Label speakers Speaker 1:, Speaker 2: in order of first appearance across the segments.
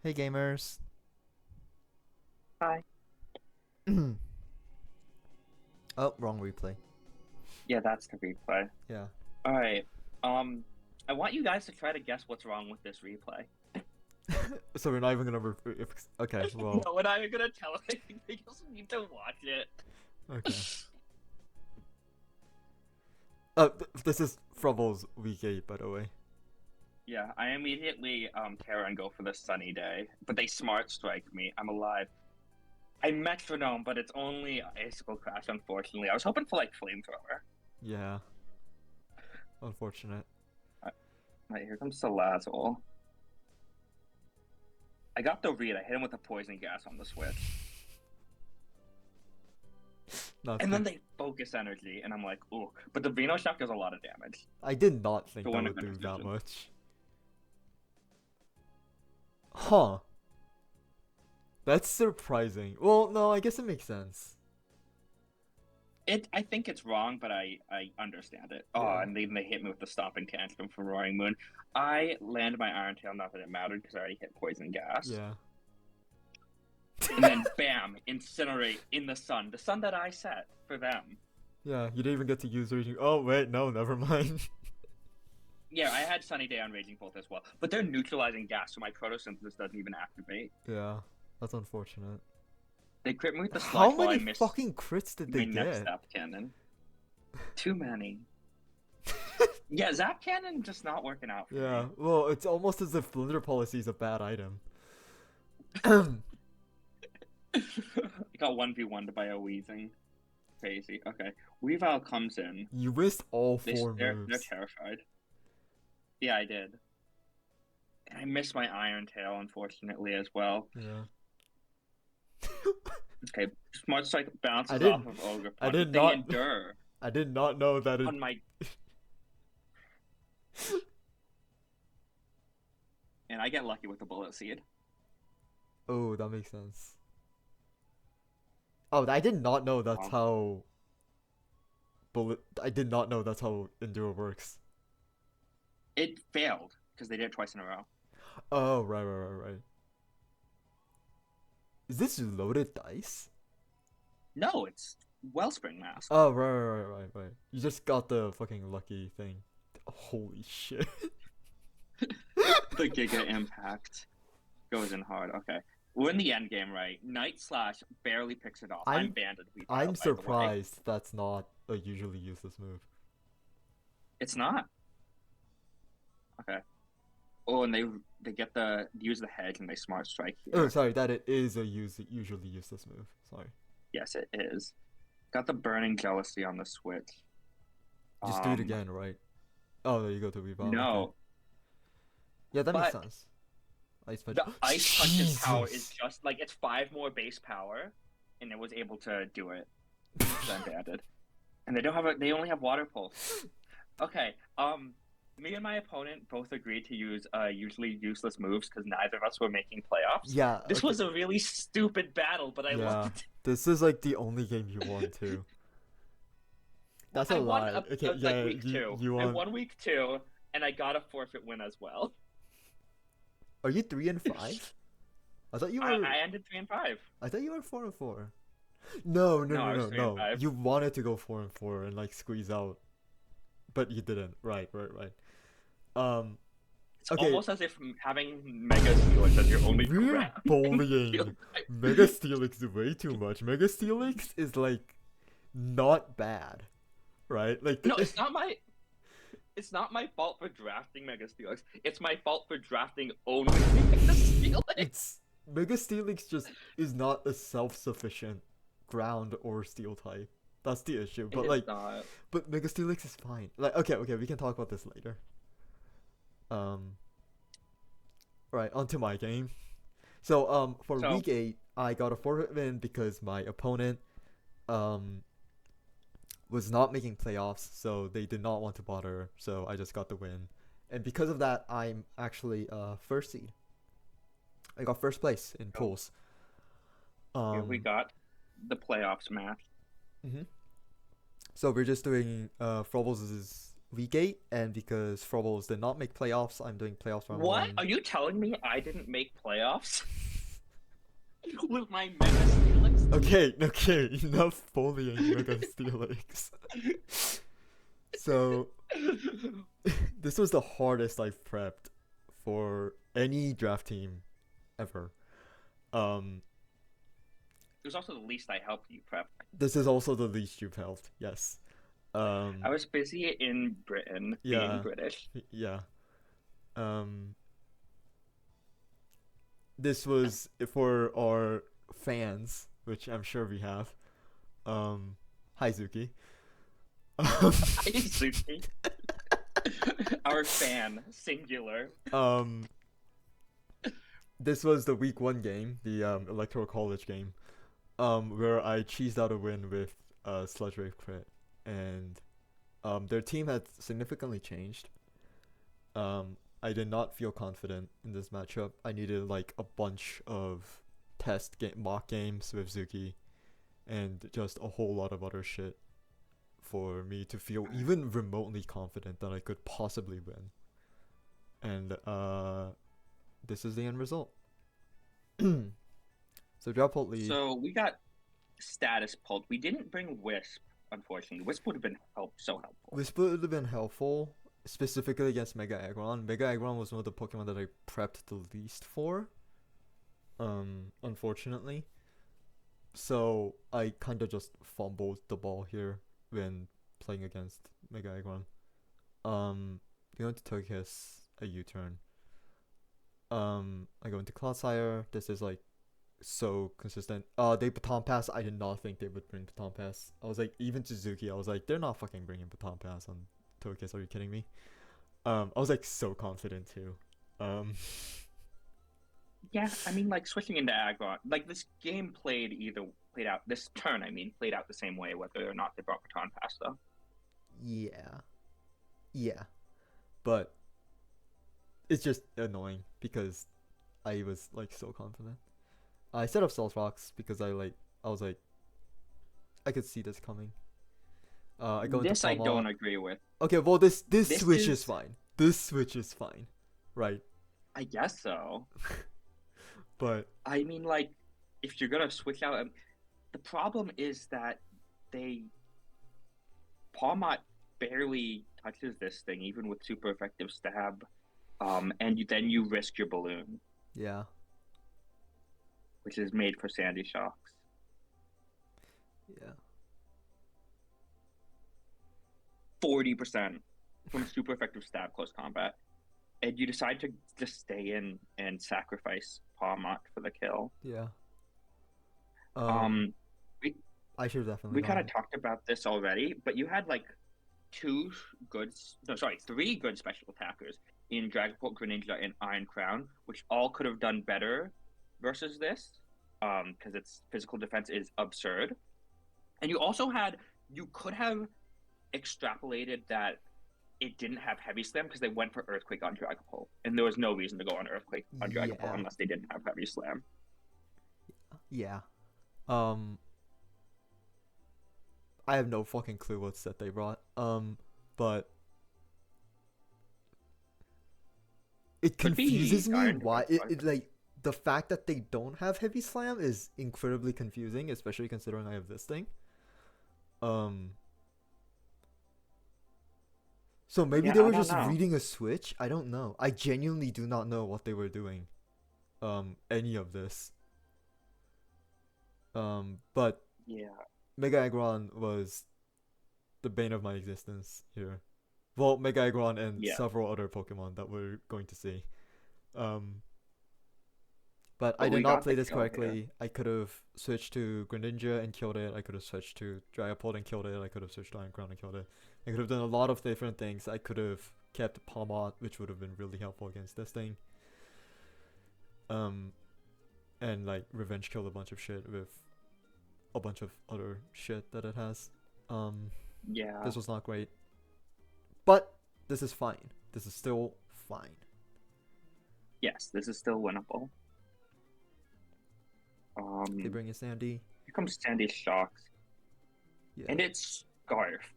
Speaker 1: Hey gamers.
Speaker 2: Hi.
Speaker 1: Oh, wrong replay.
Speaker 2: Yeah, that's the replay.
Speaker 1: Yeah.
Speaker 2: All right. Um, I want you guys to try to guess what's wrong with this replay.
Speaker 1: So we're not even gonna. Okay. Well.
Speaker 2: No, and I'm gonna tell it. I think they just need to watch it.
Speaker 1: Okay. This is Frubbles week 8, by the way.
Speaker 2: Yeah, I immediately tear and go for the sunny day, but they smart strike me. I'm alive. I metronome, but it's only icicle crash. Unfortunately, I was hoping for like flamethrower.
Speaker 1: Yeah. Unfortunate.
Speaker 2: Right, here comes Salazzle. I got the read. I hit him with a poison gas on the switch.
Speaker 1: Not
Speaker 2: And then
Speaker 1: good.
Speaker 2: they focus energy, and I'm like, ooh. But the Veno Shock does a lot of damage.
Speaker 1: I did not think
Speaker 2: For
Speaker 1: that
Speaker 2: one of
Speaker 1: would
Speaker 2: good
Speaker 1: do that
Speaker 2: decision.
Speaker 1: much. Huh. That's surprising. Well, no, I guess it makes sense.
Speaker 2: I think it's wrong, but I understand it. Oh,
Speaker 1: Yeah.
Speaker 2: and then they hit me with the stomping tantrum for Roaring Moon. I land my Iron Tail, not that it mattered because I already hit poison gas.
Speaker 1: Yeah.
Speaker 2: And then bam, incinerate in the sun that I set for them.
Speaker 1: Yeah, you didn't even get to use Raging. Oh, wait, no, never mind.
Speaker 2: Yeah, I had Sunny Day on Raging Bolt as well, but they're neutralizing gas, so my photosynthesis doesn't even activate.
Speaker 1: Yeah, that's unfortunate.
Speaker 2: They crit me with the
Speaker 1: How
Speaker 2: sludge while I
Speaker 1: many
Speaker 2: miss
Speaker 1: fucking crits did they
Speaker 2: my next
Speaker 1: get?
Speaker 2: Zap Cannon. Too many. Yeah, Zap Cannon just not working out for
Speaker 1: Yeah,
Speaker 2: me.
Speaker 1: well, it's almost as if Flinder Policy is a bad item.
Speaker 2: I got 1v1'd by a Weezing. Crazy. Okay. Weavile comes in.
Speaker 1: You missed all
Speaker 2: They,
Speaker 1: 4
Speaker 2: they're
Speaker 1: moves.
Speaker 2: terrified. Yeah, I did. And I missed my Iron Tail, unfortunately, as well.
Speaker 1: Yeah.
Speaker 2: Okay. Smart Strike
Speaker 1: I
Speaker 2: bounces off
Speaker 1: didn't.
Speaker 2: of Ogre
Speaker 1: I
Speaker 2: Punch,
Speaker 1: did
Speaker 2: but they
Speaker 1: not.
Speaker 2: endure
Speaker 1: I did not know that it.
Speaker 2: on my. And I get lucky with the Bullet Seed.
Speaker 1: Oh, that makes sense. Oh, I did not know that's
Speaker 2: Um,
Speaker 1: how. Bullet. I did not know that's how Endure works.
Speaker 2: it failed because they did it twice in a row.
Speaker 1: Oh, right. Is this loaded dice?
Speaker 2: No, it's Wellspring Mask.
Speaker 1: Oh, right. You just got the fucking lucky thing. Holy shit.
Speaker 2: The Giga Impact goes in hard. Okay. We're in the end game, right? Night Slash barely picks it off. I'm
Speaker 1: I'm
Speaker 2: banded
Speaker 1: I'm
Speaker 2: Weavile, by the way.
Speaker 1: surprised that's not a usually useless move.
Speaker 2: It's not. Okay. Oh, and they get the use the hedge and they smart strike
Speaker 1: Oh,
Speaker 2: here.
Speaker 1: sorry, that it is a usually useless move. Sorry.
Speaker 2: Yes, it is. Got the burning jealousy on the switch.
Speaker 1: Just do it
Speaker 2: Um,
Speaker 1: again, right? Oh, there you go to revolve. Okay.
Speaker 2: no,
Speaker 1: Yeah, that makes
Speaker 2: but
Speaker 1: sense. Ice punch.
Speaker 2: the ice punch's power is
Speaker 1: Jesus.
Speaker 2: just like it's 5 more base power, and it was able to do it because I'm banded. And they don't have a. They only have water pulse. Okay. Me and my opponent both agreed to use usually useless moves because neither of us were making playoffs.
Speaker 1: Yeah.
Speaker 2: This
Speaker 1: Okay.
Speaker 2: was a really stupid battle, but I
Speaker 1: Yeah.
Speaker 2: loved it.
Speaker 1: This is like the only game you won too.
Speaker 2: Well,
Speaker 1: That's a
Speaker 2: I won
Speaker 1: lie. Okay.
Speaker 2: like
Speaker 1: Yeah.
Speaker 2: week
Speaker 1: You
Speaker 2: two.
Speaker 1: you
Speaker 2: I
Speaker 1: won.
Speaker 2: won week two, and I got a forfeit win as well.
Speaker 1: Are you 3-5? I thought you were.
Speaker 2: I ended 3-5.
Speaker 1: I thought you were 4-4. No, no,
Speaker 2: No,
Speaker 1: no,
Speaker 2: I was
Speaker 1: no,
Speaker 2: three and
Speaker 1: no.
Speaker 2: five.
Speaker 1: You wanted to go 4-4 and like squeeze out, but you didn't. Right. Um.
Speaker 2: It's
Speaker 1: Okay.
Speaker 2: almost as if having Mega Steelix as your only
Speaker 1: We're
Speaker 2: grab in
Speaker 1: bullying
Speaker 2: field.
Speaker 1: Mega Steelix way too much. Mega Steelix is like not bad, right? Like
Speaker 2: No, it's not my fault for drafting Mega Steelix. It's my fault for drafting only Mega Steelix.
Speaker 1: it's Mega Steelix just is not a self-sufficient ground or steel type. That's the issue.
Speaker 2: It
Speaker 1: But
Speaker 2: is
Speaker 1: like,
Speaker 2: not.
Speaker 1: but Mega Steelix is fine. Like, okay, we can talk about this later. Um, right, onto my game. So, for
Speaker 2: So
Speaker 1: week 8, I got a forfeit win because my opponent, um, was not making playoffs, so they did not want to bother. So I just got the win, and because of that, I'm actually first seed. I got first place in
Speaker 2: oh,
Speaker 1: pools.
Speaker 2: here we
Speaker 1: Um,
Speaker 2: got the playoffs match.
Speaker 1: mhm. So we're just doing Frobbles' week 8, and because Frobbles did not make playoffs, I'm doing playoffs round
Speaker 2: What?
Speaker 1: 1.
Speaker 2: Are you telling me I didn't make playoffs with my Mega Steelix?
Speaker 1: Okay, enough bullying Mega Steelix. So, this was the hardest I've prepped for any draft team ever. Um,
Speaker 2: It was also the least I helped you prep.
Speaker 1: this is also the least you've helped. Yes.
Speaker 2: I was busy in Britain being
Speaker 1: Yeah,
Speaker 2: British.
Speaker 1: yeah. Um, this was for our fans, which I'm sure we have. Hi Zuki.
Speaker 2: Hey, Suki. Our fan, singular.
Speaker 1: Um, this was the week 1 game, the Electoral College game, where I cheesed out a win with Sludge Wave crit, and their team had significantly changed. I did not feel confident in this matchup. I needed like a bunch of mock games with Zuki, and just a whole lot of other shit for me to feel even remotely confident that I could possibly win. And this is the end result. So drop ult lead.
Speaker 2: So we got status pulled. We didn't bring Wisp, unfortunately. Wisp would have been so helpful.
Speaker 1: Wisp would have been helpful, specifically against Mega Aggron. Mega Aggron was one of the Pokemon that I prepped the least for. Unfortunately. So I kind of just fumbled the ball here when playing against Mega Aggron. Going to Togekiss, a U-turn. I go into Clodsire. This is like so consistent. They Baton Pass. I did not think they would bring Baton Pass. I was like, even Suzuki, I was like, they're not fucking bringing Baton Pass on Togekiss. Are you kidding me? I was like so confident too.
Speaker 2: Yeah, I mean, like switching into Aggron, like this game played out this turn. I mean, played out the same way whether or not they brought Baton Pass though.
Speaker 1: Yeah, but it's just annoying because I was like so confident. I set up Stealth Rocks because I was like, I could see this coming. I go into
Speaker 2: This I
Speaker 1: Palma.
Speaker 2: don't agree with.
Speaker 1: Okay, well this
Speaker 2: This
Speaker 1: switch
Speaker 2: is
Speaker 1: is fine. This switch is fine, right?
Speaker 2: I guess so.
Speaker 1: But
Speaker 2: I mean, like, if you're gonna switch out, the problem is that Palmot barely touches this thing, even with super effective stab. And then you risk your balloon,
Speaker 1: yeah,
Speaker 2: which is made for Sandy Shocks.
Speaker 1: yeah.
Speaker 2: 40% from super effective stab close combat. And you decide to just stay in and sacrifice Palmot for the kill.
Speaker 1: Yeah.
Speaker 2: We
Speaker 1: I should definitely.
Speaker 2: we kind of talked about this already, but you had like three good special attackers in Dragapult, Greninja, and Iron Crown, which all could have done better versus this, because its physical defense is absurd. And you could have extrapolated that it didn't have Heavy Slam because they went for Earthquake on Dragapult, and there was no reason to go on Earthquake on Dragapult
Speaker 1: Yeah.
Speaker 2: unless they didn't have Heavy Slam.
Speaker 1: Yeah. I have no fucking clue what set they brought. But it
Speaker 2: Could be
Speaker 1: confuses me
Speaker 2: Iron
Speaker 1: why
Speaker 2: Defense,
Speaker 1: it like the fact that they don't have Heavy Slam is incredibly confusing, especially considering I have this thing. So maybe
Speaker 2: Yeah,
Speaker 1: they
Speaker 2: I
Speaker 1: were
Speaker 2: don't
Speaker 1: just
Speaker 2: know.
Speaker 1: reading a switch. I don't know. I genuinely do not know what they were doing. Any of this. But
Speaker 2: Yeah.
Speaker 1: Mega Aggron was the bane of my existence here. Well, Mega Aggron and
Speaker 2: Yeah.
Speaker 1: several other Pokemon that we're going to see. But I
Speaker 2: But we
Speaker 1: did not
Speaker 2: got
Speaker 1: play
Speaker 2: the
Speaker 1: this
Speaker 2: kill
Speaker 1: correctly.
Speaker 2: here.
Speaker 1: I could have switched to Greninja and killed it. I could have switched to Dragapult and killed it. I could have switched to Iron Crown and killed it. I could have done a lot of different things. I could have kept Palmot, which would have been really helpful against this thing. And like revenge killed a bunch of shit with a bunch of other shit that it has.
Speaker 2: Yeah.
Speaker 1: This was not great. But this is fine. This is still fine.
Speaker 2: Yes, this is still winnable.
Speaker 1: They bring in Sandy.
Speaker 2: Here comes Sandy Shocks.
Speaker 1: Yeah.
Speaker 2: And it's Scarf,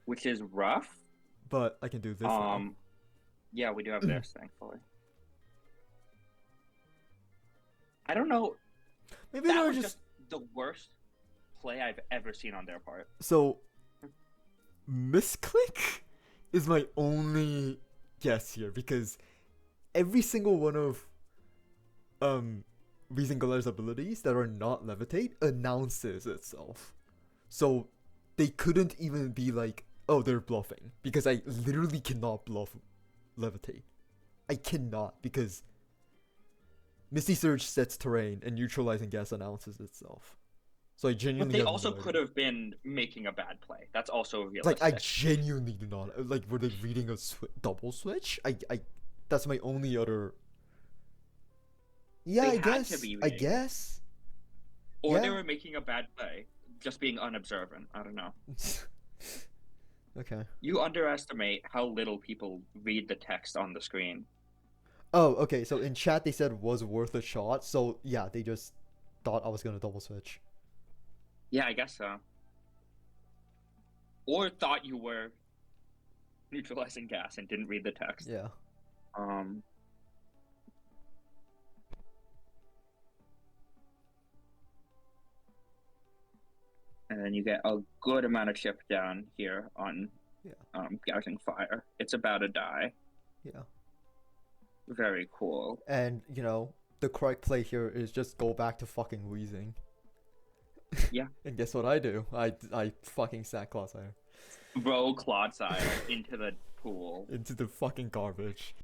Speaker 2: which is rough,
Speaker 1: but I can do this now.
Speaker 2: Yeah, we do have this, thankfully. I don't know.
Speaker 1: Maybe
Speaker 2: That
Speaker 1: they're
Speaker 2: was
Speaker 1: just
Speaker 2: just the worst play I've ever seen on their part.
Speaker 1: so. Misclick is my only guess here because every single one of Weezingler's abilities that are not levitate announces itself. So they couldn't even be like, oh, they're bluffing because I literally cannot bluff levitate. I cannot because Misty Surge sets terrain and neutralizing gas announces itself. So I
Speaker 2: But
Speaker 1: genuinely
Speaker 2: they
Speaker 1: have
Speaker 2: also
Speaker 1: no idea.
Speaker 2: could have been making a bad play. That's also
Speaker 1: Like I
Speaker 2: realistic.
Speaker 1: genuinely do not like. Were they reading a double switch? That's my only other. Yeah,
Speaker 2: They
Speaker 1: I
Speaker 2: had to
Speaker 1: guess.
Speaker 2: be
Speaker 1: I
Speaker 2: reading it.
Speaker 1: guess.
Speaker 2: Or they
Speaker 1: Yeah.
Speaker 2: were making a bad play, just being unobservant. I don't know.
Speaker 1: Okay.
Speaker 2: You underestimate how little people read the text on the screen.
Speaker 1: Oh, okay. So in chat they said was worth a shot. So yeah, they just thought I was gonna double switch.
Speaker 2: Yeah, I guess so. Or thought you were neutralizing gas and didn't read the text.
Speaker 1: Yeah.
Speaker 2: Um, and then you get a good amount of chip down here on
Speaker 1: Yeah.
Speaker 2: gouging fire. It's about to die.
Speaker 1: Yeah.
Speaker 2: Very cool.
Speaker 1: And the correct play here is just go back to fucking wheezing.
Speaker 2: Yeah.
Speaker 1: And guess what I do? I fucking sack Clodsire
Speaker 2: Roll Clodsire into the pool.
Speaker 1: into the fucking garbage.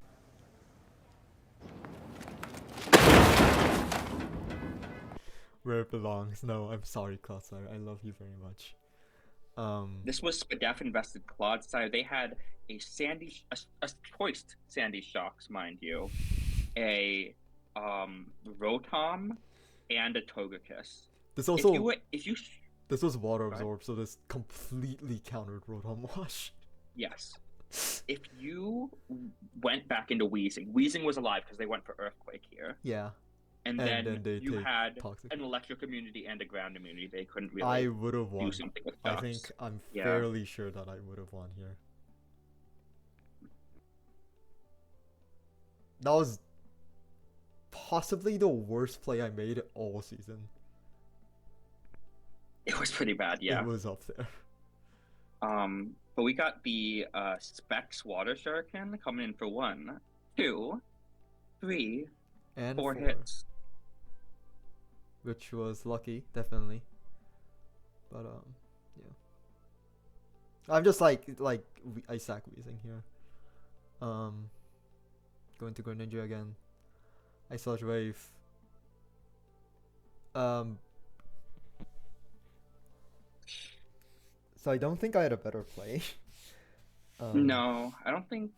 Speaker 1: Where it belongs. No, I'm sorry, Clodsire. I love you very much.
Speaker 2: This was Spadef invested Clodsire. They had a choice Sandy Shocks, mind you, a Rotom, and a Togekiss.
Speaker 1: This also
Speaker 2: If you
Speaker 1: this was water
Speaker 2: Go ahead.
Speaker 1: absorbed, so this completely countered Rotom Wash.
Speaker 2: Yes. If you went back into Wheezing was alive because they went for Earthquake here.
Speaker 1: Yeah.
Speaker 2: And
Speaker 1: And
Speaker 2: then
Speaker 1: then they
Speaker 2: you
Speaker 1: take
Speaker 2: had
Speaker 1: Toxic.
Speaker 2: an electric immunity and a ground immunity. They couldn't
Speaker 1: I
Speaker 2: really
Speaker 1: would have
Speaker 2: do
Speaker 1: won.
Speaker 2: something with
Speaker 1: I
Speaker 2: Shocks.
Speaker 1: think I'm
Speaker 2: Yeah.
Speaker 1: fairly sure that I would have won here. That was possibly the worst play I made all season.
Speaker 2: It was pretty bad, yeah.
Speaker 1: It was up there.
Speaker 2: But we got the Specs Water Shuriken coming in for 1, 2, 3,
Speaker 1: And
Speaker 2: 4
Speaker 1: 4,
Speaker 2: hits.
Speaker 1: which was lucky, definitely. But yeah. I'm just like I sack wheezing here. Going to Greninja again. I Sludge Wave. So I don't think I had a better play.
Speaker 2: No, I don't think.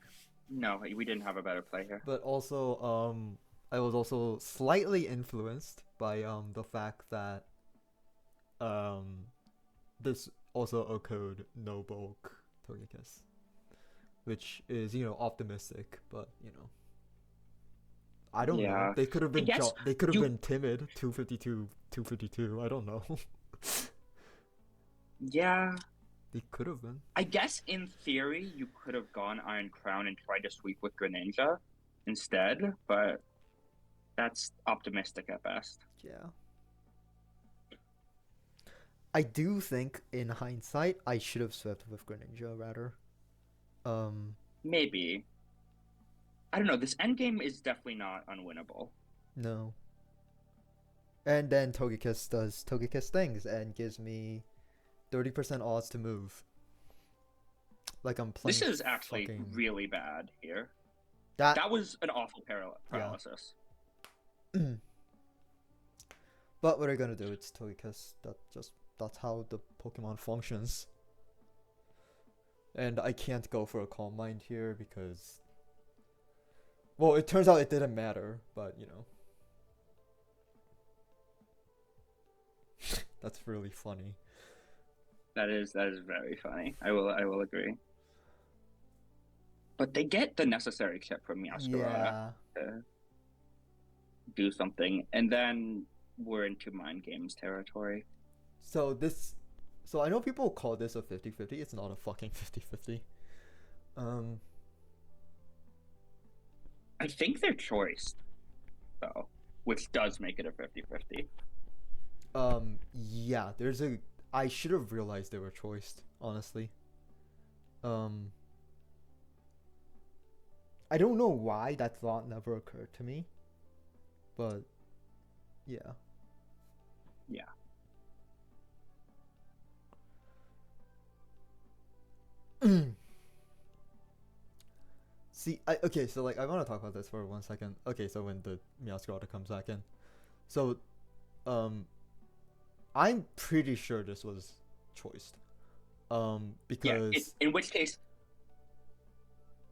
Speaker 2: No, we didn't have a better play here.
Speaker 1: But also, I was also slightly influenced by the fact that there's also a code no bulk Togekiss, which is optimistic, but I don't know.
Speaker 2: Yeah.
Speaker 1: They could have been
Speaker 2: guess
Speaker 1: they could have
Speaker 2: you-
Speaker 1: been timid. 252. I don't know.
Speaker 2: Yeah,
Speaker 1: They could have been.
Speaker 2: I guess in theory you could have gone Iron Crown and tried to sweep with Greninja instead, but that's optimistic at best.
Speaker 1: Yeah. I do think, in hindsight, I should have swept with Greninja rather.
Speaker 2: Maybe. I don't know. This endgame is definitely not unwinnable.
Speaker 1: No. And then Togekiss does Togekiss things and gives me 30% odds to move. Like I'm playing.
Speaker 2: This is actually
Speaker 1: fucking...
Speaker 2: really bad here.
Speaker 1: That
Speaker 2: That was an awful paralysis.
Speaker 1: But what are you gonna do? It's Togekiss. That's how the Pokemon functions. And I can't go for a Calm Mind here because, well, it turns out it didn't matter, but that's really funny.
Speaker 2: That is very funny. I will agree. But they get the necessary chip from Yasukara to do something, and then we're into mind games territory.
Speaker 1: So I know people call this a 50-50. It's not a fucking 50-50. Um,
Speaker 2: I think they're choiced, though, which does make it a 50-50.
Speaker 1: yeah, there's a. I should have realized they were choiced, honestly. Um, I don't know why that thought never occurred to me, but yeah.
Speaker 2: Yeah.
Speaker 1: See, okay, so like I want to talk about this for 1 second. Okay, so when the Meowscarada comes back in, so um, I'm pretty sure this was choiced.
Speaker 2: Yeah.
Speaker 1: Because
Speaker 2: In which case,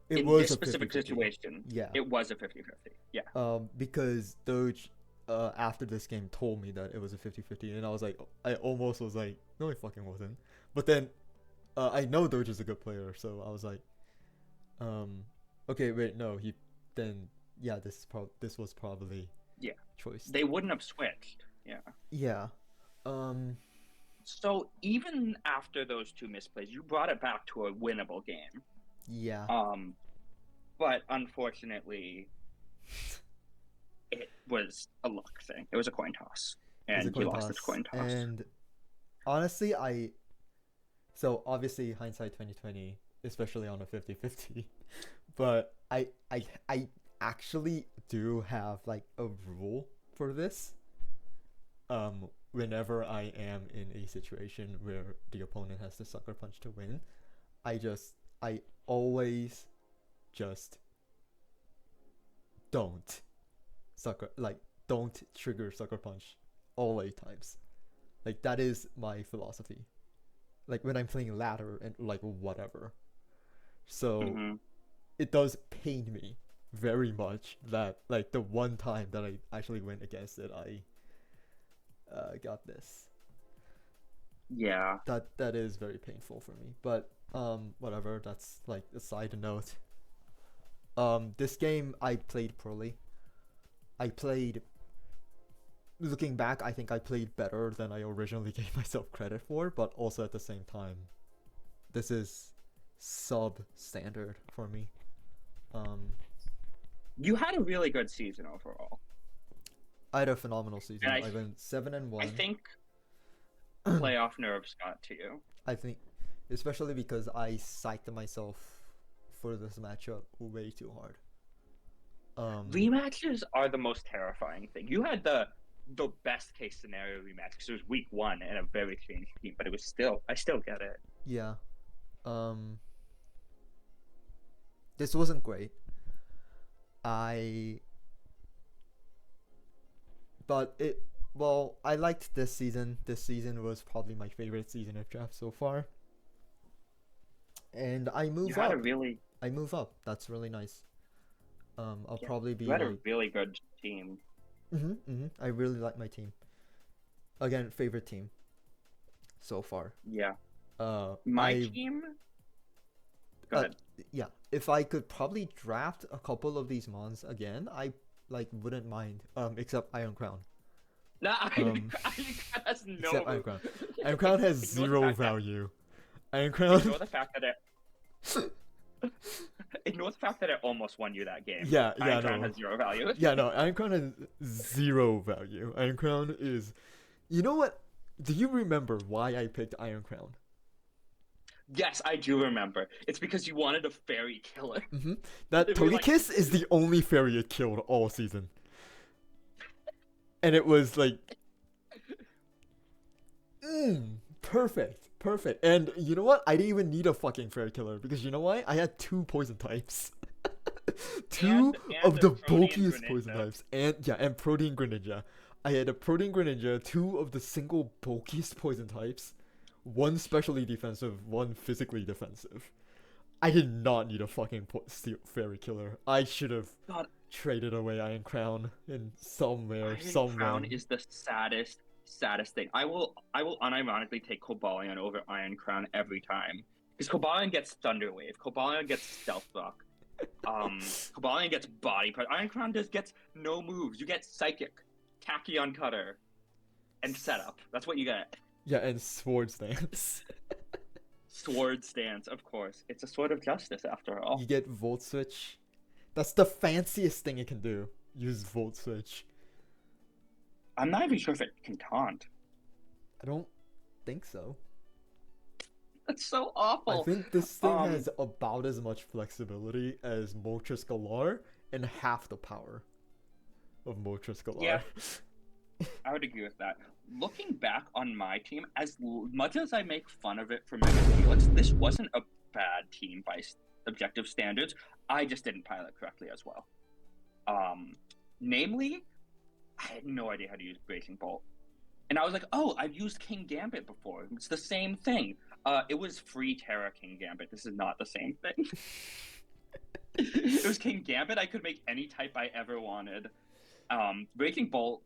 Speaker 1: it
Speaker 2: in
Speaker 1: was
Speaker 2: this
Speaker 1: a
Speaker 2: specific
Speaker 1: 50-50.
Speaker 2: situation,
Speaker 1: Yeah.
Speaker 2: it was a 50-50. Yeah.
Speaker 1: Because Doge, after this game told me that it was a 50-50, and I was like, I almost was like, no, it fucking wasn't. But then, I know Doge is a good player, so I was like, okay, wait, no, then, yeah, this was probably
Speaker 2: Yeah.
Speaker 1: choice.
Speaker 2: They wouldn't have switched. Yeah.
Speaker 1: Yeah.
Speaker 2: So even after those two misplays, you brought it back to a winnable game.
Speaker 1: Yeah.
Speaker 2: But unfortunately, it was a luck thing. It was a coin toss, and he lost his coin toss.
Speaker 1: And honestly, so obviously hindsight 2020, especially on a 50-50, but I actually do have like a rule for this. Whenever I am in a situation where the opponent has to sucker punch to win, I always just don't don't trigger sucker punch all 8 times. Like that is my philosophy. Like when I'm playing ladder and like whatever. So it does pain me very much that like the one time that I actually went against it, I got this.
Speaker 2: Yeah.
Speaker 1: That is very painful for me. But whatever, that's like a side note. This game I played poorly. Looking back, I think I played better than I originally gave myself credit for, but also at the same time, this is substandard for me.
Speaker 2: You had a really good season overall.
Speaker 1: I had a phenomenal season.
Speaker 2: And
Speaker 1: I went 7-1.
Speaker 2: I think playoff nerves got to you.
Speaker 1: I think, especially because I psyched myself for this matchup way too hard.
Speaker 2: Rematches are the most terrifying thing. You had the best case scenario rematch because it was week 1 and a very changed team, but I still get it.
Speaker 1: Yeah. This wasn't great. I liked this season. This season was probably my favorite season of draft so far. And I move up. I move up. That's really nice. I'll probably be.
Speaker 2: You had a really good team.
Speaker 1: I really like my team. Again, favorite team so far.
Speaker 2: Yeah. My team. Go ahead.
Speaker 1: Yeah, if I could probably draft a couple of these mons again, I wouldn't mind. Except Iron Crown.
Speaker 2: No, Iron Crown has no.
Speaker 1: Except Iron Crown. Iron Crown has zero value. Iron Crown.
Speaker 2: Ignore the fact that it. Ignore the fact that it almost won you that game. Iron Crown has zero value.
Speaker 1: Yeah, no, Iron Crown has zero value. Iron Crown is. You know what? Do you remember why I picked Iron Crown?
Speaker 2: Yes, I do remember. It's because you wanted a fairy killer.
Speaker 1: That Togekiss is the only fairy it killed all season. And it was like... perfect. And you know what? I didn't even need a fucking fairy killer. Because you know why? I had 2 poison types. Two of the bulkiest poison types. And Protein Greninja. I had a Protein Greninja, 2 of the single bulkiest poison types. 1 specially defensive, 1 physically defensive. I did not need a fucking fairy killer. I should have traded away Iron Crown in somewhere.
Speaker 2: Iron Crown is the saddest thing. I will unironically take Cobalion over Iron Crown every time. Because Cobalion gets Thunder Wave, Cobalion gets Stealth Rock, Cobalion gets Body Press. Iron Crown gets no moves. You get Psychic, Tachyon Cutter, and Setup. That's what you get.
Speaker 1: Yeah, and Swords Dance.
Speaker 2: Sword stance, of course. It's a sword of justice, after
Speaker 1: You
Speaker 2: all.
Speaker 1: get Volt Switch. That's the fanciest thing it can do. Use Volt Switch.
Speaker 2: I'm not even sure if it can taunt.
Speaker 1: I don't think so.
Speaker 2: That's so
Speaker 1: I
Speaker 2: awful.
Speaker 1: think this thing
Speaker 2: Um,
Speaker 1: has about as much flexibility as Moltres Galar and half the power of Moltres
Speaker 2: yeah,
Speaker 1: Galar.
Speaker 2: I would agree with that. Looking back on my team, as much as I make fun of it for Mega Helix, this wasn't a bad team by objective standards. I just didn't pilot correctly as well. Namely, I had no idea how to use Bracing Bolt. And I was like, oh, I've used King Gambit before. It's the same thing. It was free Terra King Gambit. This is not the same thing. It was King Gambit. I could make any type I ever wanted. Breaking Bolt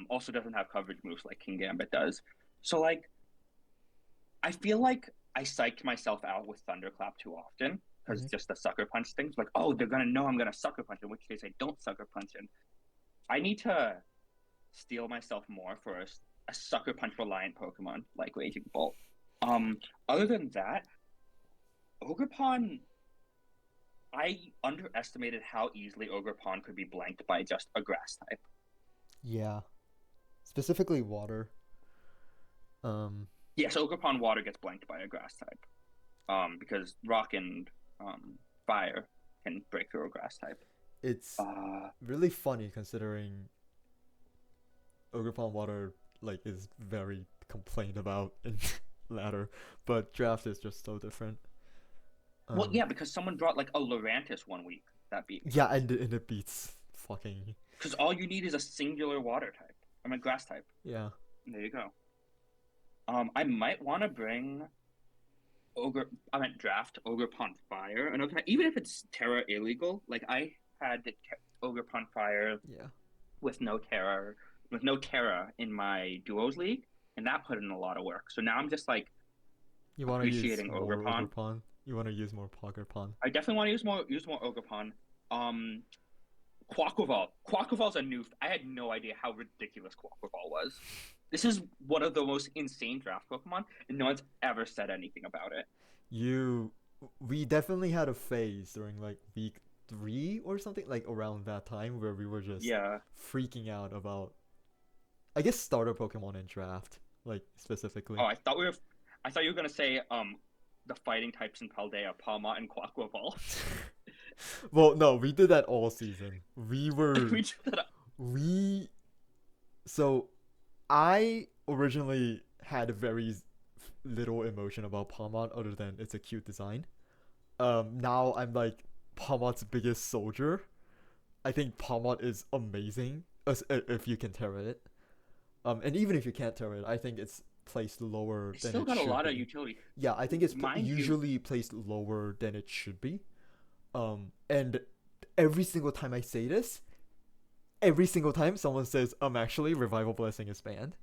Speaker 2: also doesn't have coverage moves like King Gambit does. So, like, I feel like I psyched myself out with Thunderclap too often because
Speaker 1: Mhm.
Speaker 2: just the Sucker Punch things. Like, oh, they're going to know I'm going to Sucker Punch, in which case I don't Sucker Punch. And I need to steel myself more for a Sucker Punch reliant Pokemon like Raging Bolt. Other than that, Ogerpon, I underestimated how easily Ogerpon could be blanked by just a grass type.
Speaker 1: Yeah. Specifically water. Um,
Speaker 2: Yes, Ogerpon Water gets blanked by a grass type. Because Rock and Fire can break through a grass type.
Speaker 1: it's
Speaker 2: Uh,
Speaker 1: really funny considering Ogerpon Water like is very complained about in ladder, but draft is just so different.
Speaker 2: well,
Speaker 1: Um,
Speaker 2: yeah, because someone brought like a Lurantis one week that beat me.
Speaker 1: yeah, and it beats fucking
Speaker 2: Because all you need is a singular water type. I mean, grass type.
Speaker 1: yeah.
Speaker 2: There you go. I might want to bring I meant draft Ogerpon Fire. And okay, even if it's Terra illegal, like I had Ogerpon Fire
Speaker 1: Yeah.
Speaker 2: with no Terra in my duos league, and that put in a lot of work. So now I'm just like
Speaker 1: You want to use
Speaker 2: appreciating
Speaker 1: more
Speaker 2: Ogerpon.
Speaker 1: Ogerpon. You want to use more Poggerpon.
Speaker 2: I definitely want to use more Ogerpon. Quaquaval. Quaquaval's a new. I had no idea how ridiculous Quaquaval was. This is one of the most insane draft Pokemon, and no one's ever said anything about it.
Speaker 1: You we definitely had a phase during like week 3 or something like around that time where we were just
Speaker 2: Yeah.
Speaker 1: freaking out about I guess starter Pokemon in draft like specifically.
Speaker 2: Oh, I thought you were gonna say the fighting types in Paldea, Palma and Quaquaval.
Speaker 1: Well, no, we did that all season.
Speaker 2: We did that.
Speaker 1: We so I originally had very little emotion about Palmont other than it's a cute design. Now I'm like Palmont's biggest soldier. I think Palmont is amazing if you can Terra it. And even if you can't Terra it, I think it's placed lower
Speaker 2: It's
Speaker 1: than
Speaker 2: still
Speaker 1: it
Speaker 2: got a
Speaker 1: should
Speaker 2: lot of
Speaker 1: be.
Speaker 2: utility.
Speaker 1: Yeah, I think it's
Speaker 2: Mind you,
Speaker 1: usually placed lower than it should be. And every single time I say this, every single time someone says, actually, Revival Blessing is banned.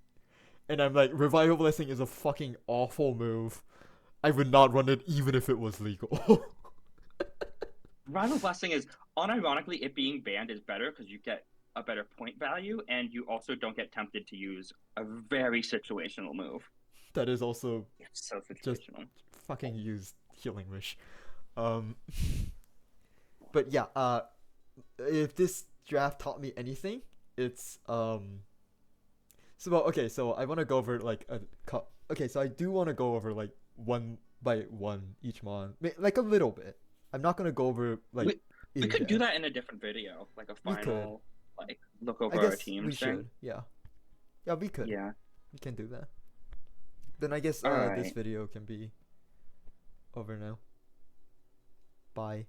Speaker 1: And I'm like, Revival Blessing is a fucking awful move. I would not run it even if it was legal.
Speaker 2: Rival Blessing is unironically it being banned is better because you get a better point value and you also don't get tempted to use a very situational move.
Speaker 1: That is also
Speaker 2: It's so
Speaker 1: just
Speaker 2: situational.
Speaker 1: fucking use Healing Wish. Um, but yeah, if this draft taught me anything, it's So well, okay, so I want to go over like okay, so I do want to go over like one by one each mon, like a little bit. I'm not gonna go over like
Speaker 2: We
Speaker 1: in
Speaker 2: could do
Speaker 1: depth.
Speaker 2: that in a different video, like a
Speaker 1: We could.
Speaker 2: final like look
Speaker 1: I
Speaker 2: over our
Speaker 1: guess we
Speaker 2: teams thing.
Speaker 1: should. Yeah. Yeah, we could.
Speaker 2: Yeah.
Speaker 1: We can do that. Then I guess
Speaker 2: All
Speaker 1: this
Speaker 2: right.
Speaker 1: video can be over now. Bye.